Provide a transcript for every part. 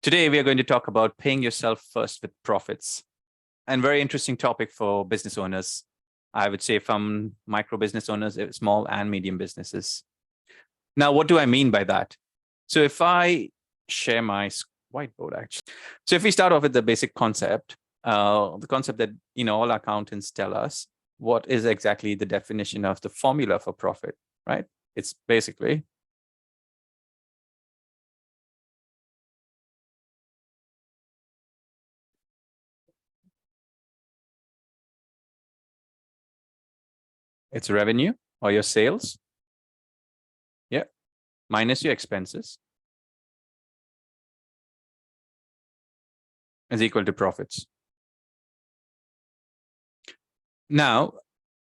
Today, we are going to talk about paying yourself first with profits, and very interesting topic for business owners. I would say from micro business owners, small and medium businesses. Now, what do I mean by that? So if I share my whiteboard, actually. So if we start off with the basic concept, the concept that all accountants tell us, what is exactly the definition of the formula for profit, right? It's basically it's revenue or your sales, yeah, minus your expenses is equal to profits. Now,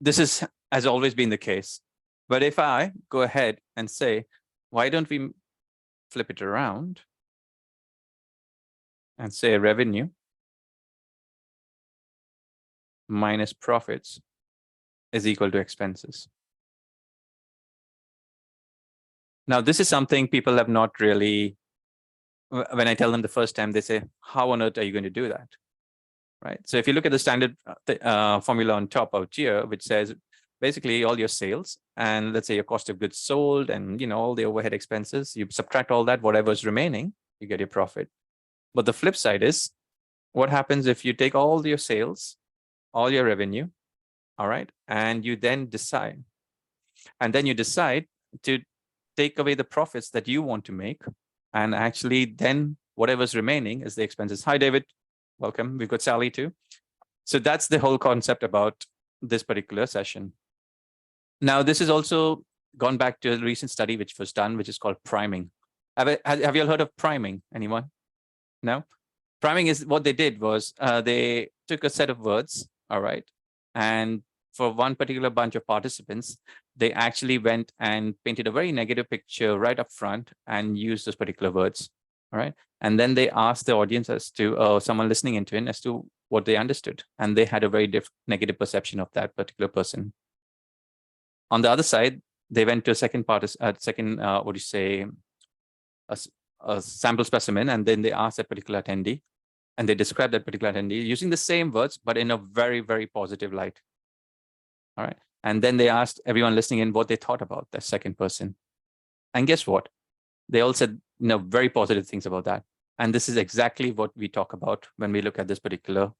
this has always been the case. But if I go ahead and say, why don't we flip it around and say revenue minus profits is equal to expenses. Now, this is something people have not really, when I tell them the first time, they say, how on earth are you going to do that? Right. So if you look at the standard formula on top out here, which says basically all your sales and let's say your cost of goods sold and all the overhead expenses, you subtract all that, whatever's remaining, you get your profit. But the flip side is what happens if you take all your sales, all your revenue, all right, and you then decide, to take away the profits that you want to make, and actually then whatever's remaining is the expenses. Hi, David. Welcome. We've got Sally too. So that's the whole concept about this particular session. Now, this is also gone back to a recent study which was done, which is called priming. Have you all heard of priming? Anyone? No? Priming is what they did was they took a set of words, all right, and for one particular bunch of participants, they actually went and painted a very negative picture right up front and used those particular words, all right? And then they asked the audience as to, someone listening into it, as to what they understood. And they had a very negative perception of that particular person. On the other side, they went to a second a sample specimen, and then they asked that particular attendee, and they described that particular attendee using the same words, but in a very, very positive light. All right. And then they asked everyone listening in what they thought about the second person. And guess what? They all said very positive things about that. And this is exactly what we talk about when we look at this particular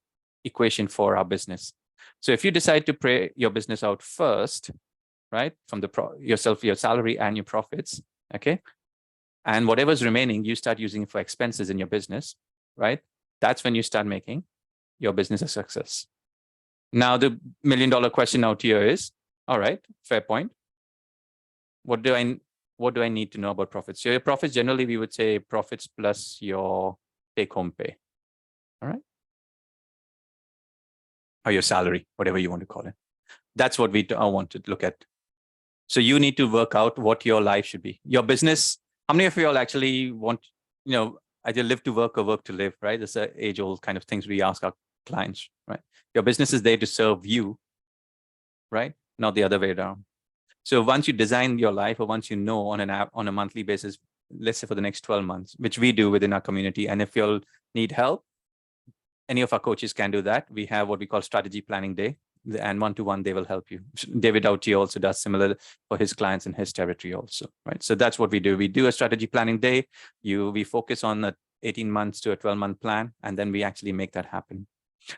equation for our business. So if you decide to pay your business out first, right, from your salary and your profits, okay, and whatever's remaining, you start using it for expenses in your business, right? That's when you start making your business a success. Now, the $1 million question out here is, all right, fair point. What do I need to know about profits? So your profits, generally, we would say profits plus your take-home pay, all right? Or your salary, whatever you want to call it. That's what we want to look at. So you need to work out what your life should be. Your business, how many of you all actually want, either live to work or work to live, right? That's an age-old kind of things we ask our clients, right? Your business is there to serve you, right? Not the other way around. So once you design your life, or once you know on a monthly basis, let's say for the next 12 months, which we do within our community, and if you'll need help, any of our coaches can do that. We have what we call strategy planning day, and one-to-one, they will help you. David Auti also does similar for his clients in his territory also, right? So that's what we do. We do a strategy planning day. We focus on a 18 months to a 12-month plan, and then we actually make that happen.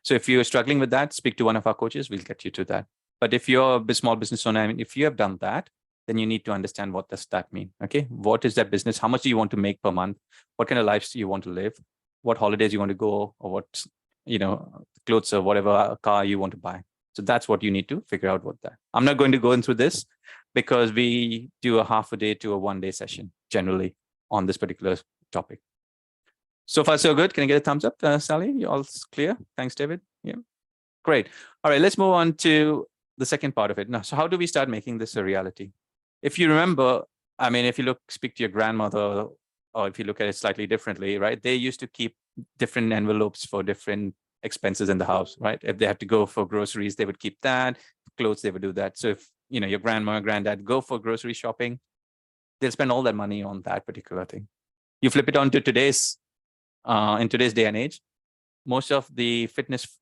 So if you're struggling with that, speak to one of our coaches. We'll get you to that. But if you're a small business owner, if you have done that, then you need to understand what does that mean, okay? What is that business? How much do you want to make per month? What kind of lives do you want to live? What holidays you want to go, or what, clothes or whatever car you want to buy. So that's what you need to figure out what that. I'm not going to go into this because we do a half a day to a 1-day session generally on this particular topic. So far, so good. Can I get a thumbs up, Sally? You all clear? Thanks, David. Yeah, great. All right, let's move on to the second part of it. Now, so how do we start making this a reality? If you remember, if you speak to your grandmother, or if you look at it slightly differently, right? They used to keep different envelopes for different expenses in the house, right? If they had to go for groceries, they would keep that. Clothes, they would do that. So if your grandma or granddad go for grocery shopping, they'll spend all that money on that particular thing. You flip it on to today's in today's day and age, most of the fitness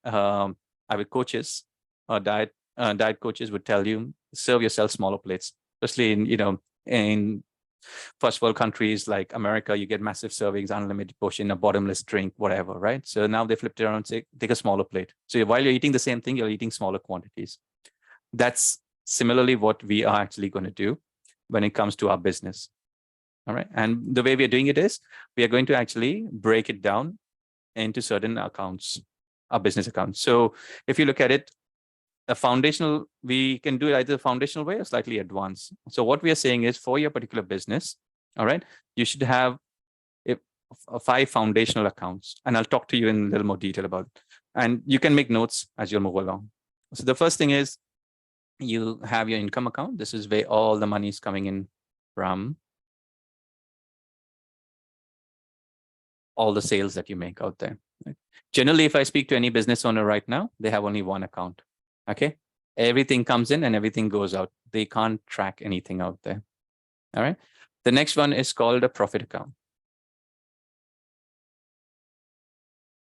coaches or diet coaches would tell you, serve yourself smaller plates, especially in first world countries like America. You get massive servings, unlimited portion, a bottomless drink, whatever, right? So now they flipped it around and say, take a smaller plate. So while you're eating the same thing, you're eating smaller quantities. That's similarly what we are actually going to do when it comes to our business. All right. And the way we are doing it is we are going to actually break it down into certain accounts, our business accounts. So if you look at it, a foundational, we can do it either foundational way or slightly advanced. So what we are saying is for your particular business, all right, you should have 5 foundational accounts. And I'll talk to you in a little more detail about it. And you can make notes as you'll move along. So the first thing is you have your income account. This is where all the money is coming in from all the sales that you make out there. Right? Generally, if I speak to any business owner right now, they have only one account. Okay. Everything comes in and everything goes out. They can't track anything out there. All right. The next one is called a profit account.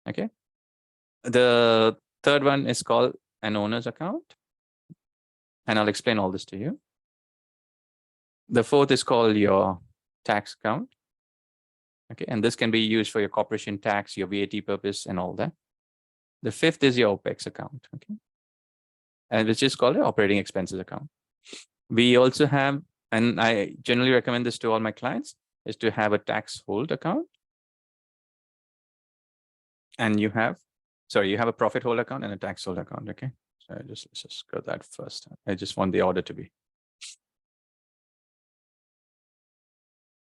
Okay. The third one is called an owner's account. And I'll explain all this to you. The fourth is called your tax account. Okay. And this can be used for your corporation tax, your VAT purpose, and all that. The fifth is your OPEX account. Okay. And which is called an operating expenses account. We also have, and I generally recommend this to all my clients, is to have a tax hold account. And you have a profit hold account and a tax hold account. Okay. So let's just go that first. I just want the order to be.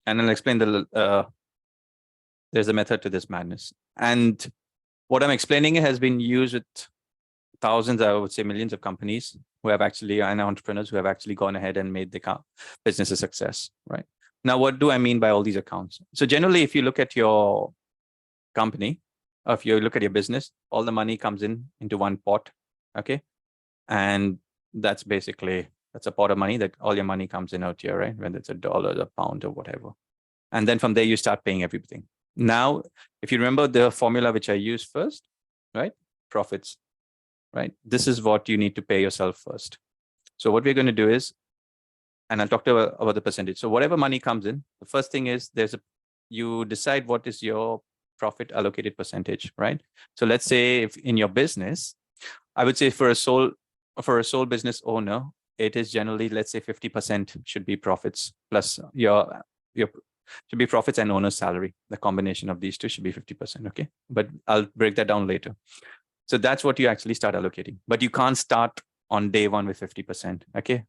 And I'll explain there's a method to this madness. And what I'm explaining has been used with thousands, I would say millions of companies who have actually, and entrepreneurs who have actually gone ahead and made the business a success, right? Now, what do I mean by all these accounts? So generally, if you look at your company, or if you look at your business, all the money comes into one pot, okay? And that's a pot of money that all your money comes in out here, right? Whether it's $1, a pound, or whatever. And then from there, you start paying everything. Now, if you remember the formula which I used first, right? Profits. Right? This is what you need to pay yourself first. So what we're going to do is, and I'll talk about the percentage. So whatever money comes in, the first thing is you decide what is your profit allocated percentage, right? So let's say if in your business, I would say for a sole business owner, it is generally, let's say 50% should be profits plus your should be profits and owner's salary. The combination of these two should be 50%. Okay. But I'll break that down later. So that's what you actually start allocating, but you can't start on day one with 50%. Okay.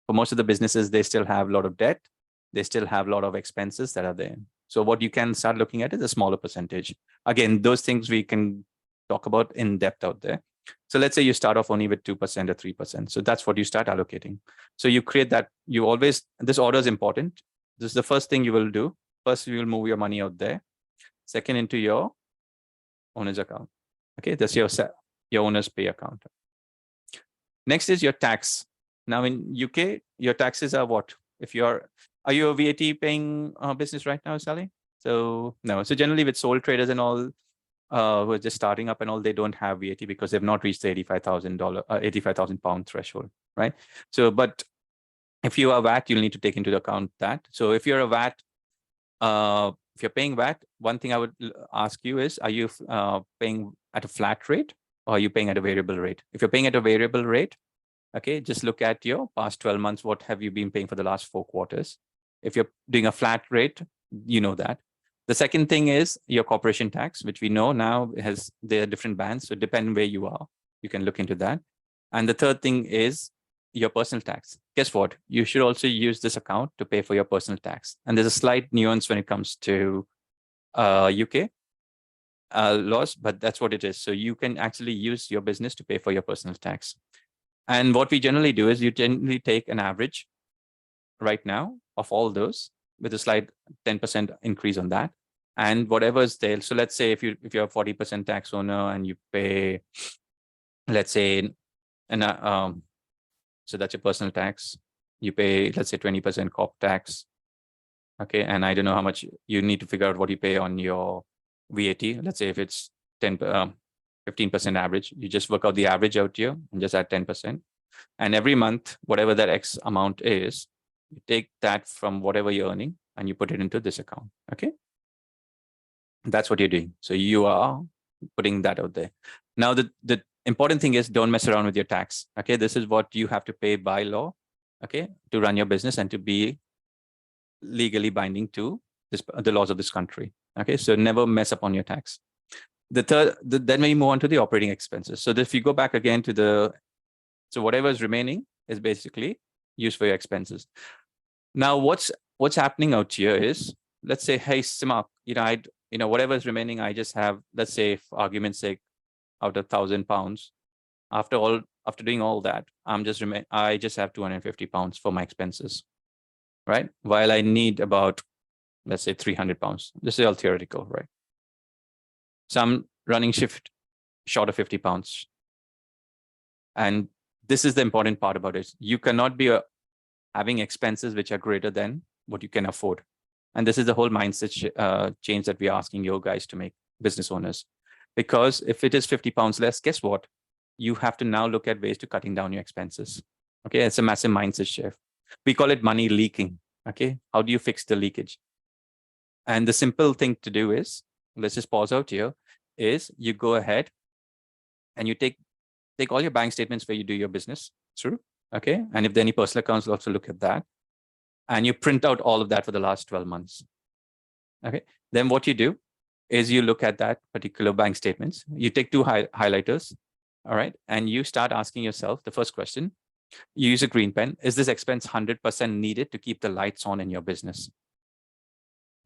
For most of the businesses, they still have a lot of debt. They still have a lot of expenses that are there. So what you can start looking at is a smaller percentage. Again, those things we can talk about in depth out there. So let's say you start off only with 2% or 3%. So that's what you start allocating. So you create that. This order is important. This is the first thing you will do. First, you will move your money out there. Second, into your owner's account. Okay, that's your owner's pay account. Next is your tax. Now in UK, your taxes are what? Are you a VAT paying business right now, Sally? So no. So generally with sole traders and all who are just starting up and all, they don't have VAT because they've not reached the £85,000 threshold, right? So, but if you are VAT, you'll need to take into account that. So if you're a VAT, if you're paying VAT, one thing I would ask you is, are you paying at a flat rate or are you paying at a variable rate? If you're paying at a variable rate, okay, just look at your past 12 months. What have you been paying for the last 4 quarters? If you're doing a flat rate, you know that. The second thing is your corporation tax, which we know now there are different bands. So depending where you are, you can look into that. And the third thing is your personal tax. Guess what? You should also use this account to pay for your personal tax. And there's a slight nuance when it comes to UK laws, but that's what it is. So you can actually use your business to pay for your personal tax. And what we generally do is you generally take an average right now of all those with a slight 10% increase on that. And whatever is there. So let's say if you're a 40% tax owner and you pay, let's say, so that's your personal tax. You pay, let's say 20% corp tax. Okay. And I don't know how much you need to figure out what you pay on your VAT. Let's say if it's 15% average, you just work out the average out here and just add 10%. And every month, whatever that X amount is, you take that from whatever you're earning and you put it into this account. Okay. That's what you're doing. So you are putting that out there. Now, the important thing is don't mess around with your tax. Okay. This is what you have to pay by law. Okay. To run your business and to be legally binding to the laws of this country. Okay. So never mess up on your tax. Then we move on to the operating expenses. So if you go back again to so whatever is remaining is basically used for your expenses. Now, what's happening out here is, let's say, hey, Simak, whatever is remaining, I just have, let's say, for argument's sake, out of £1,000. After doing all that, I just have £250 for my expenses, right? While I need about, let's say, £300. This is all theoretical, right? So I'm running shift short of £50. And this is the important part about it. You cannot be having expenses which are greater than what you can afford. And this is the whole mindset change that we're asking you guys to make, business owners. Because if it is £50 less, guess what? You have to now look at ways to cutting down your expenses. Okay, it's a massive mindset shift. We call it money leaking. Okay, how do you fix the leakage? And the simple thing to do is, let's just pause out here, is you go ahead and you take all your bank statements where you do your business through. Okay, and if there are any personal accounts, also look at that. And you print out all of that for the last 12 months. Okay, then what you do is you look at that particular bank statements. You take two highlighters, all right, and you start asking yourself the first question. You use a green pen. Is this expense 100% needed to keep the lights on in your business?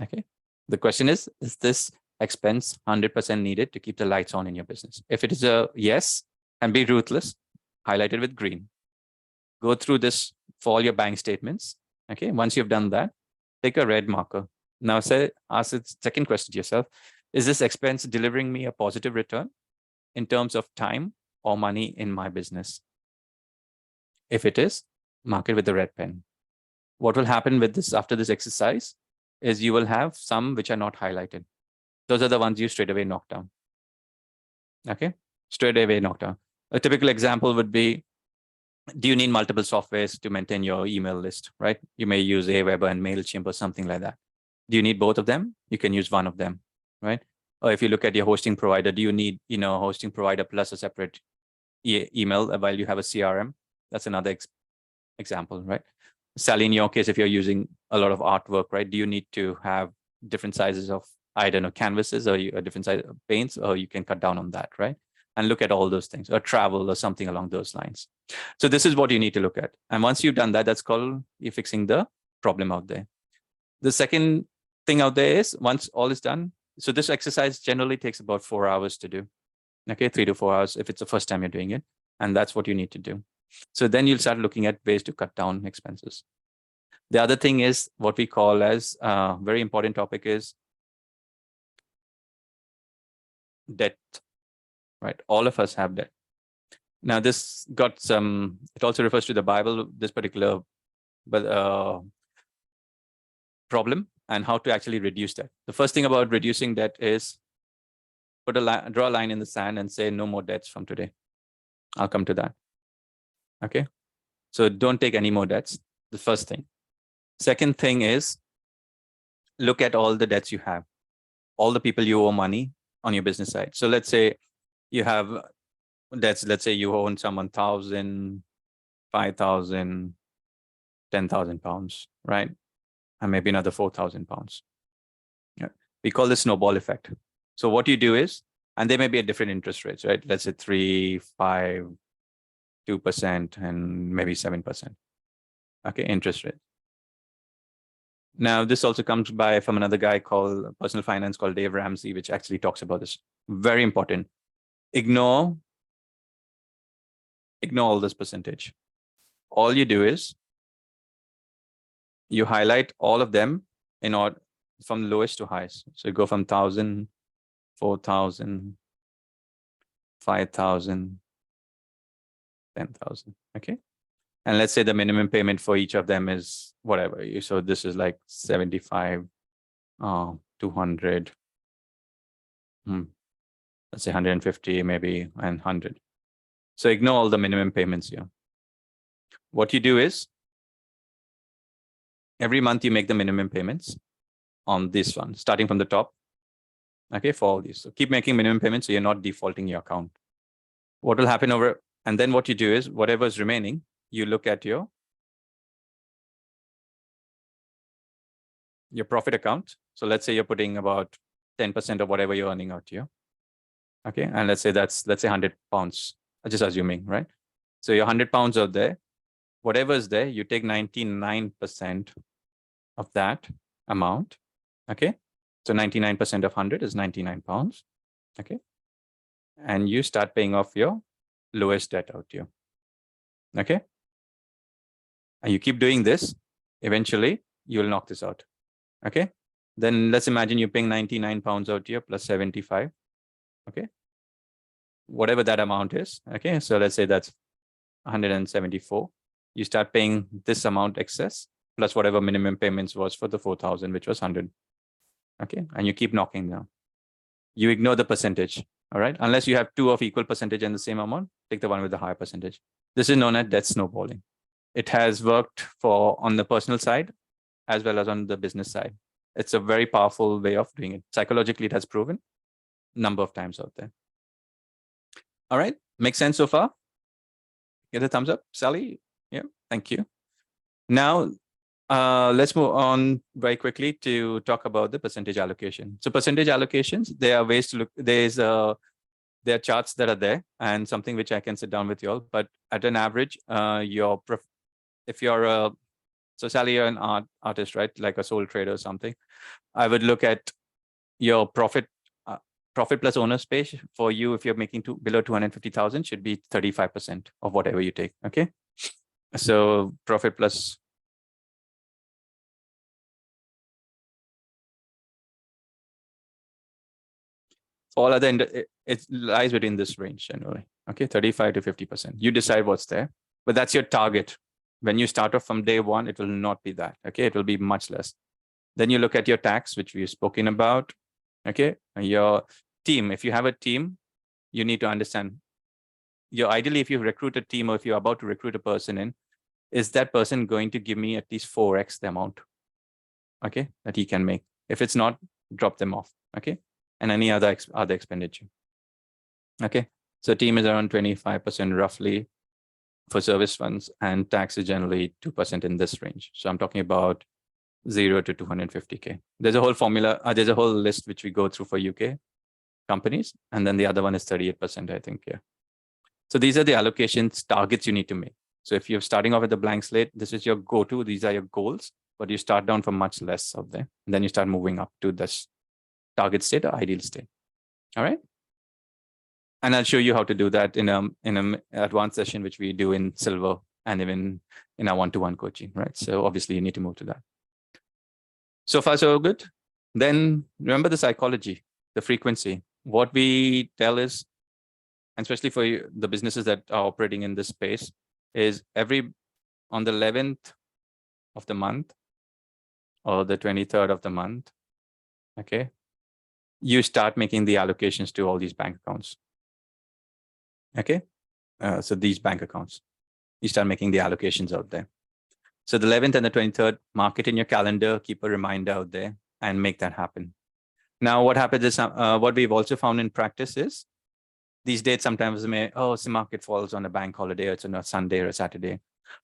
Okay, the question is this expense 100% needed to keep the lights on in your business? If it is a yes, and be ruthless, highlight it with green. Go through this for all your bank statements. Okay, once you've done that, take a red marker. Now ask the second question to yourself. Is this expense delivering me a positive return in terms of time or money in my business? If it is, mark it with the red pen. What will happen with this after this exercise is you will have some which are not highlighted. Those are the ones you straight away knock down. Okay, straight away knock down. A typical example would be, do you need multiple softwares to maintain your email list, right? You may use Aweber and MailChimp or something like that. Do you need both of them? You can use one of them, right? Or if you look at your hosting provider, do you need, hosting provider plus a separate email while you have a CRM? That's another example, right? Sally, in your case, if you're using a lot of artwork, right? Do you need to have different sizes of, I don't know, canvases or a different size of paints, or you can cut down on that, right? And look at all those things, or travel or something along those lines. So this is what you need to look at. And once you've done that, that's called you're fixing the problem out there. The second thing out there is, once all is done, so this exercise generally takes about 4 hours to do. Okay, 3 to 4 hours if it's the first time you're doing it. And that's what you need to do. So then you'll start looking at ways to cut down expenses. The other thing is what we call as a very important topic is debt. Right, all of us have debt. Now, this got some. It also refers to the Bible. This particular, problem and how to actually reduce debt. The first thing about reducing debt is draw a line in the sand and say no more debts from today. I'll come to that. Okay, so don't take any more debts. The first thing. Second thing is look at all the debts you have, all the people you owe money on your business side. So let's say you have debts. Let's say you own someone 1,000, 5,000, 10,000 pounds, right? And maybe another 4,000 pounds. Yeah. We call this snowball effect. So what you do is, and they may be at different interest rates, right? Let's say 3, 5, 2%, and maybe 7%. Okay, interest rate. Now, this also comes by from another guy called personal finance called Dave Ramsey, which actually talks about this. Very important. Ignore all this percentage. All you do is you highlight all of them in order from lowest to highest. So you go from 1,000, 4,000, 5,000, 10,000. Okay. And let's say the minimum payment for each of them is whatever. So this is like 75, 200, let's say 150 maybe and 100. So ignore all the minimum payments here. What you do is every month you make the minimum payments on this one, starting from the top. Okay, for all these. So keep making minimum payments so you're not defaulting your account. What will happen over, and then what you do is whatever is remaining, you look at your profit account. So let's say you're putting about 10% of whatever you're earning out here. Okay, and let's say that's 100 pounds. I'm just assuming, right? So your 100 pounds out there, whatever is there, you take 99% of that amount. Okay, so 99% of 100 is 99 pounds. Okay, and you start paying off your lowest debt out here. Okay, and you keep doing this. Eventually, you will knock this out. Okay, then let's imagine you're paying 99 pounds out here plus 75. Okay, whatever that amount is. Okay, so let's say that's 174. You start paying this amount excess plus whatever minimum payments was for the 4,000, which was 100. Okay, and you keep knocking down. You ignore the percentage. All right, unless you have two of equal percentage and the same amount, take the one with the higher percentage. This is known as debt snowballing. It has worked for on the personal side as well as on the business side. It's a very powerful way of doing it. Psychologically, it has proven a number of times out there. All right, makes sense so far? Get a thumbs up, Sally? Yeah, thank you. Now, let's move on very quickly to talk about the percentage allocation. So percentage allocations, there are ways to look, there are charts that are there and something which I can sit down with you all, but at an average, if you're so Sally, you're an artist, right? Like a sole trader or something. I would look at your profit plus owner's pay for you. If you're making below 250,000 should be 35% of whatever you take. Okay. So profit plus. All other, it lies within this range generally. Okay. 35 to 50%. You decide what's there, but that's your target. When you start off from day one, it will not be that. Okay. It will be much less. Then you look at your tax, which we've spoken about. Okay. Your team. If you have a team, you need to understand ideally, if you recruit a team or if you're about to recruit a person in, is that person going to give me at least 4x the amount? Okay. That he can make. If it's not, drop them off. Okay. And any other expenditure. Okay. So team is around 25% roughly for service funds, and tax is generally 2% in this range. So I'm talking about 0 to 250K. There's a whole formula. There's a whole list which we go through for UK companies. And then the other one is 38%, I think. Yeah. So these are the allocations targets you need to make. So if you're starting off with a blank slate, this is your go-to. These are your goals, but you start down from much less of them. And then you start moving up to this target state or ideal state. All right. And I'll show you how to do that in an advanced session, which we do in Silver and even in our one-to-one coaching, right? So obviously you need to move to that. So far, so good. Then remember the psychology, the frequency. What we tell is, and especially for the businesses that are operating in this space, is on the 11th of the month or the 23rd of the month, okay, you start making the allocations to all these bank accounts. Okay, so these bank accounts, you start making the allocations out there. So the 11th and the 23rd, mark it in your calendar, keep a reminder out there and make that happen. Now, what happens is what we've also found in practice is these dates sometimes the market falls on a bank holiday, or it's on a Sunday or a Saturday.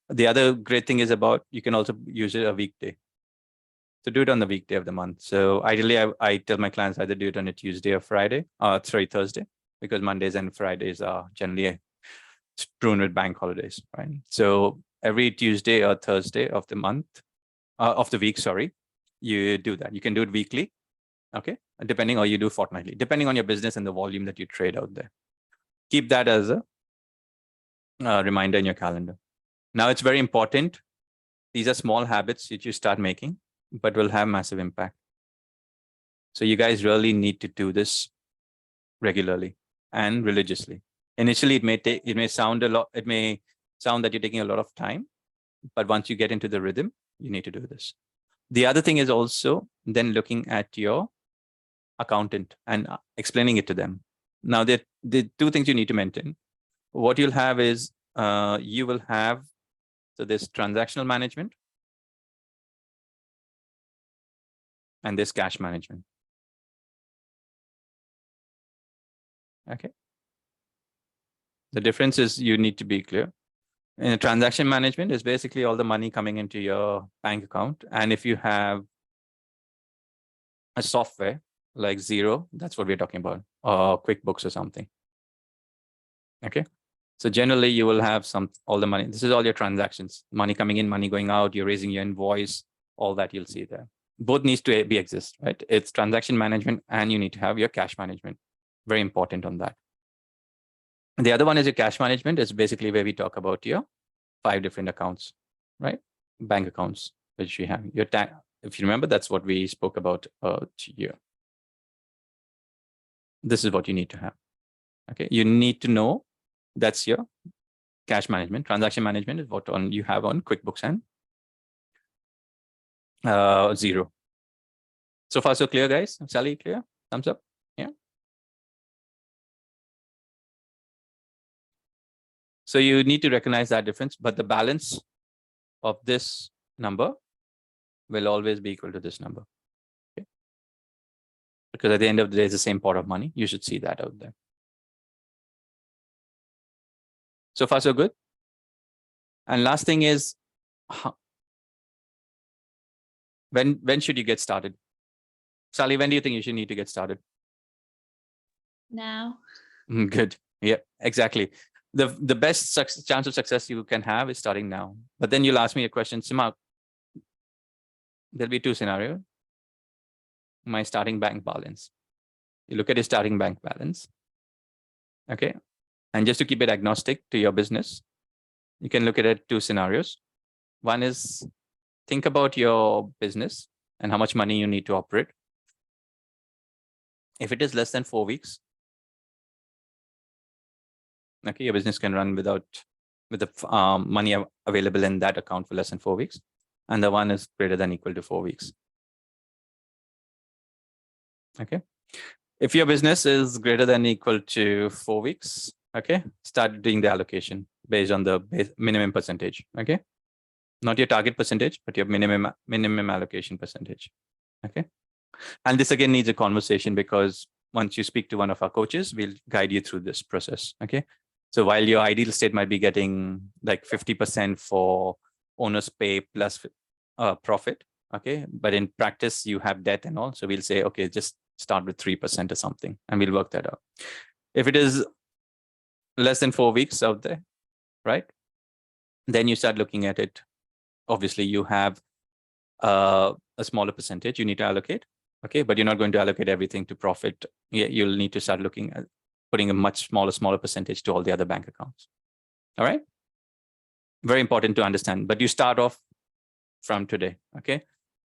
The other great thing is you can also use it a weekday. So do it on the weekday of the month. So ideally, I tell my clients either do it on a Tuesday or Thursday, because Mondays and Fridays are generally strewn with bank holidays, right? So every Tuesday or Thursday of the month, of the week, you do that. You can do it weekly, okay? Depending, or you do fortnightly, depending on your business and the volume that you trade out there. Keep that as a reminder in your calendar. Now, it's very important. These are small habits that you start making, but will have massive impact. So you guys really need to do this regularly and religiously. Initially, it may sound that you're taking a lot of time, but once you get into the rhythm, you need to do this. The other thing is also then looking at your accountant and explaining it to them. Now, the two things you need to maintain. What you'll have is you will have, so this transactional management and this cash management. Okay. The difference is you need to be clear. In transaction management is basically all the money coming into your bank account. And if you have a software like Xero, that's what we're talking about, or QuickBooks or something. Okay. So generally you will have all the money. This is all your transactions, money coming in, money going out, you're raising your invoice, all that you'll see there. Both needs to exist, right? It's transaction management and you need to have your cash management. Very important on that. And the other one is your cash management. Is basically where we talk about your 5 different accounts, right? Bank accounts, which you have. Your if you remember, that's what we spoke about here. This is what you need to have. Okay, you need to know that's your cash management. Transaction management is what you have on QuickBooks and Xero. So far, so clear, guys? Sally, clear? Thumbs up? Yeah. So you need to recognize that difference, but the balance of this number will always be equal to this number. Okay. Because at the end of the day, it's the same pot of money. You should see that out there. So far, so good. And last thing is, when should you get started? Sally, when do you think you should need to get started? Now. Good. Yeah, exactly. The best chance of success you can have is starting now. But then you'll ask me a question, Sima, there'll be 2 scenarios. My starting bank balance. You look at your starting bank balance. Okay. And just to keep it agnostic to your business, you can look at it 2 scenarios. One is think about your business and how much money you need to operate. If it is less than 4 weeks, okay, your business can run with the money available in that account for less than 4 weeks. And the one is greater than equal to 4 weeks. Okay. If your business is greater than equal to 4 weeks, okay, start doing the allocation based on the minimum percentage. Okay. Not your target percentage, but your minimum allocation percentage. Okay. And this again needs a conversation, because once you speak to one of our coaches, we'll guide you through this process. Okay. So while your ideal state might be getting like 50% for owner's pay plus profit, okay, but in practice you have debt and all. So we'll say, okay, just start with 3% or something, and we'll work that out. If it is less than 4 weeks out there, right, then you start looking at it. Obviously, you have a smaller percentage you need to allocate. Okay, but you're not going to allocate everything to profit. You'll need to start looking at putting a much smaller percentage to all the other bank accounts. All right. Very important to understand, but you start off from today. Okay.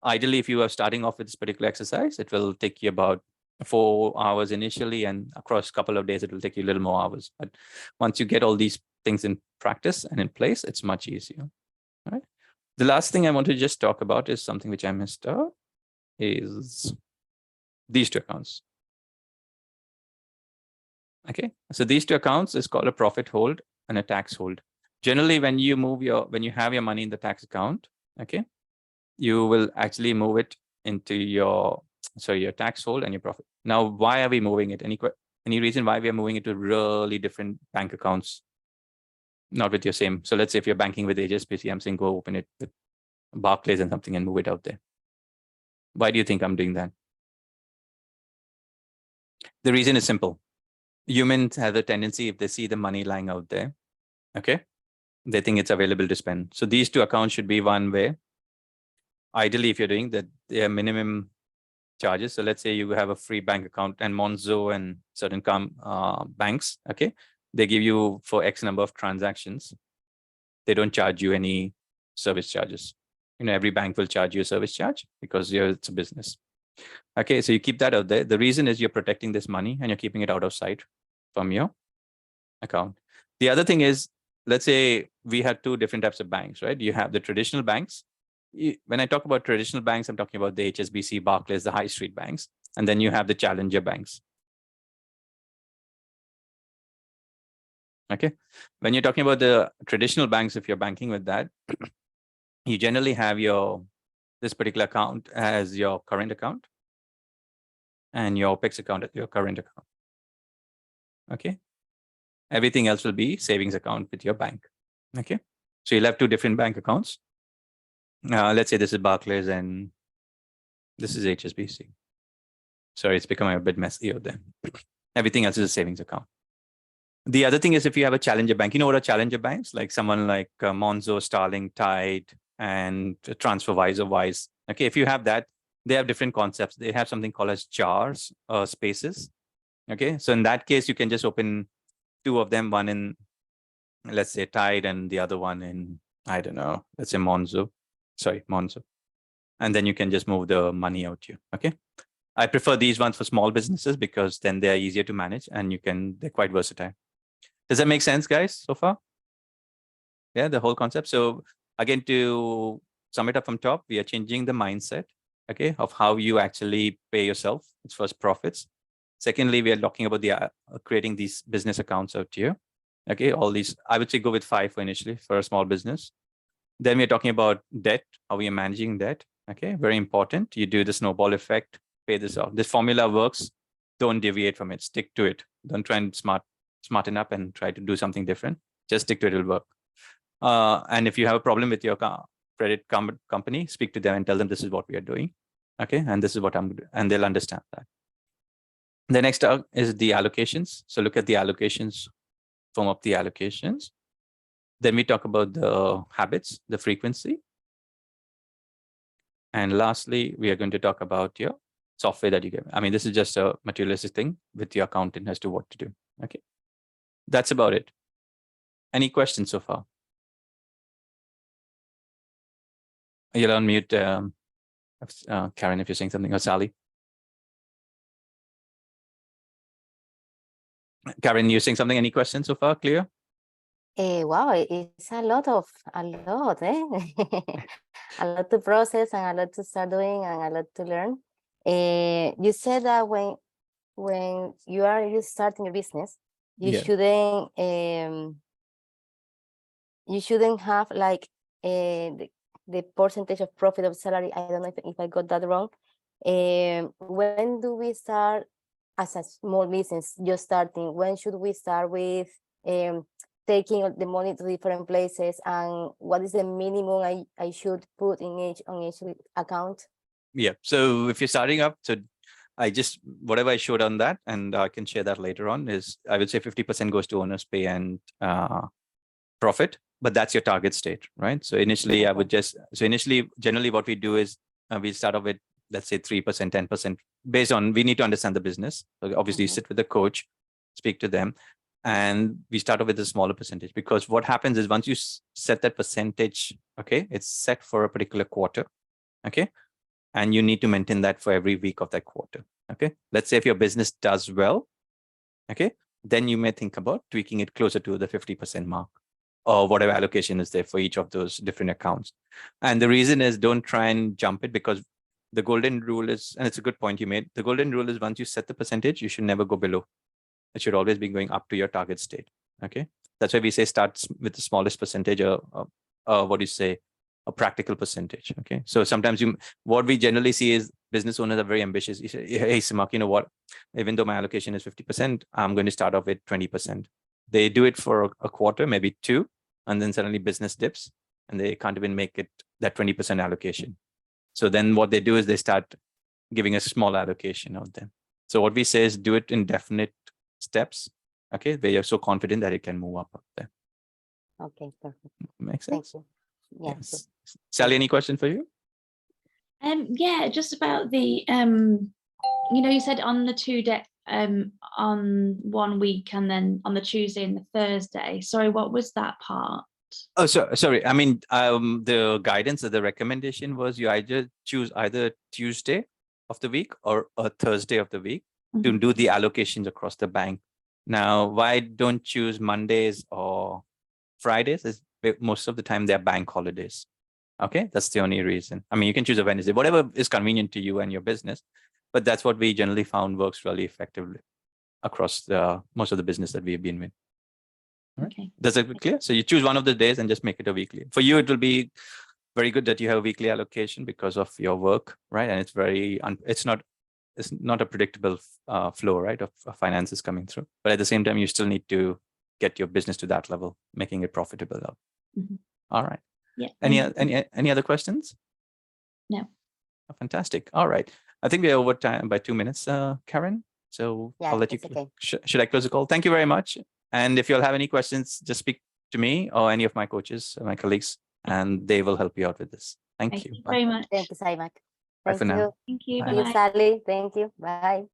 Ideally, if you are starting off with this particular exercise, it will take you about 4 hours initially, and across a couple of days, it will take you a little more hours. But once you get all these things in practice and in place, it's much easier. All right. The last thing I want to just talk about is something which I missed out, is these 2 accounts. Okay, so these 2 accounts is called a profit hold and a tax hold. Generally, when you have your money in the tax account, okay, you will actually move it into your tax hold and your profit. Now, why are we moving it? Any reason why we are moving it to really different bank accounts? Not with your same. So let's say if you're banking with HSBC, I'm saying go open it with Barclays and something and move it out there. Why do you think I'm doing that? The reason is simple. Humans have a tendency, if they see the money lying out there, okay, they think it's available to spend. So these 2 accounts should be one way. Ideally, if you're doing that, there are minimum charges. So let's say you have a free bank account, and Monzo and certain banks, okay, they give you for X number of transactions. They don't charge you any service charges. Every bank will charge you a service charge because it's a business. Okay, so you keep that out there. The reason is you're protecting this money and you're keeping it out of sight from your account. The other thing is, let's say we had 2 different types of banks, right? You have the traditional banks. When I talk about traditional banks, I'm talking about the HSBC, Barclays, the high street banks. And then you have the challenger banks. Okay. When you're talking about the traditional banks, if you're banking with that, you generally have this particular account as your current account and your OPEX account as your current account. Okay. Everything else will be savings account with your bank. Okay. So you'll have two different bank accounts. Let's say this is Barclays and this is HSBC. Sorry, it's becoming a bit messy out there. Everything else is a savings account. The other thing is if you have a challenger bank, you know what are challenger banks? Like someone like Monzo, Starling, Tide, and TransferWise or Wise. Okay, if you have that, they have different concepts. They have something called as jars or spaces. Okay, so in that case, you can just open two of them, one in, let's say, Tide and the other one in, I don't know, let's say Monzo. Sorry, Monzo. And then you can just move the money out here. Okay. I prefer these ones for small businesses because then they're easier to manage and they're quite versatile. Does that make sense, guys, so far? Yeah, the whole concept. So again, to sum it up from top, we are changing the mindset, okay, of how you actually pay yourself. It's first profits. Secondly, we are talking about the creating these business accounts out here. Okay, all these, I would say go with 5 for initially for a small business. Then we're talking about debt, how we are managing debt. Okay, very important. You do the snowball effect, pay this off. This formula works. Don't deviate from it. Stick to it. Don't try and smarten up and try to do something different. Just stick to it. It'll work. And if you have a problem with your credit company, speak to them and tell them this is what we are doing. Okay, and this is what I'm doing, and they'll understand that. The next is the allocations. So look at the allocations, form up the allocations. Then we talk about the habits, the frequency. And lastly, we are going to talk about your software that you get. I mean, this is just a materialistic thing with your accountant as to what to do. Okay, that's about it. Any questions so far? You'll unmute Karen if you're saying something, or Sally. Karen, you're saying something. Any questions so far? Clear? Wow, it's a lot, eh? A lot to process and a lot to start doing and a lot to learn. You said that when you're starting a business, you shouldn't have like the percentage of profit of salary. I don't know if I got that wrong. When do we start as a small business just starting? When should we start with taking the money to different places, and what is the minimum I should put on each account? Yeah, so if you're starting up, so whatever I showed on that, and I can share that later on, is I would say 50% goes to owner's pay and profit, but that's your target state, right? So initially generally what we do is we start off with, let's say 3%, 10%, based on, we need to understand the business. So obviously you sit with the coach, speak to them, and we start off with a smaller percentage, because what happens is once you set that percentage, okay, it's set for a particular quarter, okay, and you need to maintain that for every week of that quarter, okay. Let's say if your business does well, okay, then you may think about tweaking it closer to the 50% mark, or whatever allocation is there for each of those different accounts. And the reason is, don't try and jump it, because the golden rule is, and it's a good point you made, the golden rule is once you set the percentage, you should never go below. It should always be going up to your target state. Okay, that's why we say start with the smallest percentage, or what do you say, a practical percentage. Okay, so sometimes what we generally see is business owners are very ambitious. You say, hey, Simak, you know what? Even though my allocation is 50%, I'm going to start off with 20%. They do it for a quarter, maybe 2, and then suddenly business dips, and they can't even make it that 20% allocation. So then what they do is they start giving a small allocation out there. So what we say is do it in definite steps, okay, where you're so confident that it can move up there. Okay, perfect. Makes sense. Thank you. Yes. Sally, any question for you? Yeah, just about the you said on the 2 day on 1 week, and then on the Tuesday and the Thursday. Sorry, what was that part? Oh, sorry. I mean, the guidance or the recommendation was you choose either Tuesday of the week or a Thursday of the week to do the allocations across the bank. Now, why don't choose Mondays or Fridays? Is most of the time they're bank holidays. Okay, that's the only reason. I mean, you can choose a Wednesday, whatever is convenient to you and your business. but that's what we generally found works really effectively across the most of the business that we've been with. Right. Okay. Does it clear? So you choose one of the days and just make it a weekly. For you, it will be very good that you have a weekly allocation because of your work, right? And it's very, it's not a predictable flow, right, of finances coming through. But at the same time, you still need to get your business to that level, making it profitable. Mhm. All right. Yeah. Any other questions? No. Oh, fantastic. All right. I think we're over time by 2 minutes, Karen. So Yeah, I'll let you. it's okay. Should I close the call? Thank you very much. And if you'll have any questions, just speak to me or any of my coaches, my colleagues, and they will help you out with this. Thank Thank you. you Bye. very much. Thank you, Saimak. Bye Thank for now. you. Thank you. Bye. Thank you, Bye-bye. Sally. Thank you. Bye.